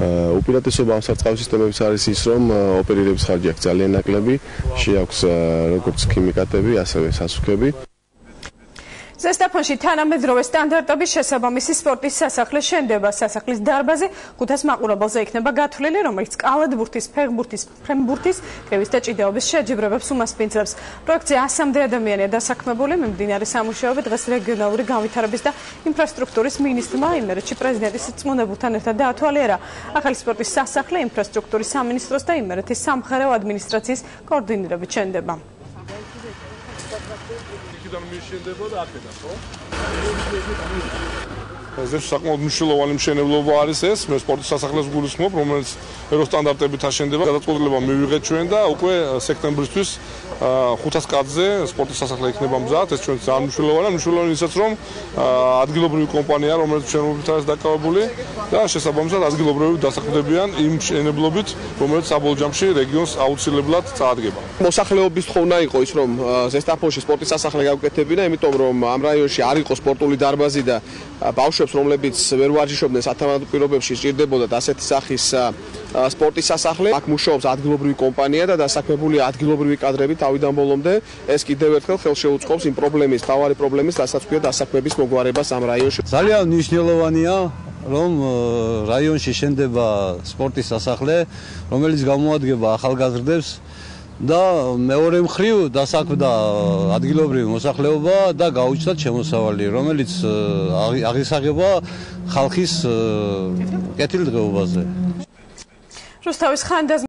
უპირატესობა ამ სარწყავი სისტემების არის ის, რომ ოპერირების ხარჯი აქვს ძალიან ნაკლები, შეაქვს როგორც ქიმიკატები, ასევე სასუქები. ზესტაფონში თანამედროვე სტანდარტების შესაბამისი სპორტის სასახლე შენდება. სასახლის დარბაზი 500 მაყურებელზე იქნება გათვლილი, რომელიც კალათბურთის, ფრენბურთის, კრევის და ჭიდაობის შეჯიბრებებს უმასპინძლებს. პროექტზე 100-მდე ადამიანია დასაქმებული. მიმდინარე სამუშაოები დღეს რეგიონალური განვითარების და ინფრასტრუქტურის მინისტრმა იმერეთში პრეზიდენტის რწმუნებულთან ერთად დაათვალიერა. ახალი სპორტის სასახლე ინფრასტრუქტურის სამინისტროს და იმერეთის სამხარეო ადმინისტრაციის კოორდინირებით შენდება. ეს საკმაოდ მნიშვნელოვანი მშენებლობა არის ეს, მე სპორტის სასახლეს გულისხმობ, რომელიც ევროსტანდარტებით აშენდება. გადაწყვეტილება მივიღეთ ჩვენ და უკვე სექტემბრისთვის 500 კაცზე სპორტის სასახლე იქნება მზად. ეს ჩვენ ძალიან მნიშვნელოვანია, მნიშვნელოვანი ისაც რომ ადგილობრივი კომპანია, რომელიც მშენებლობით არის დაკავებული და შესაბამისად ადგილობრივები დასაქმდებიან იმ მშენებლობით, რომელიც საბოლოო ჯამში რეგიონს აუცილებლად წაადგება. მოსახლეობის თხოვნა უნდა იყოს ის, რომ ზესტაფონში სპორტის სასახლე გავუკეთებინა, იმიტომ რომ ამ რაიონში არ იყო სპორტული დარბაზი და ბავშვებს, რომლებიც ვერ ვარჯიშობდნენ სათავადო პირობებში, სჭირდებოდათ ასეთი სახის სპორტის სასახლე. აქ მუშაობს ადგილობრივი კომპანია და დასაქმებულია ადგილობრივი კადრები თავიდან ბოლომდე. ეს კიდევ ერთხელ ხელშეუწყობს იმ პრობლემის, თავარი პრობლემის, რასაც ქვია დასაქმების მოგვარებას ამ რაიონში. ძალიან მნიშვნელოვანია, რომ რაიონში შენდება სპორტის სასახლე, რომელიც გამოადგება ახალგაზრდებს და მეორე მხრივ დასაქმდა ადგილობრივი მოსახლეობა და გაუჩნდათ შემოსავალი, რომელიც აღისაღება ხალხის კეთილდღეობაზე. რუსთავის ხანდაზ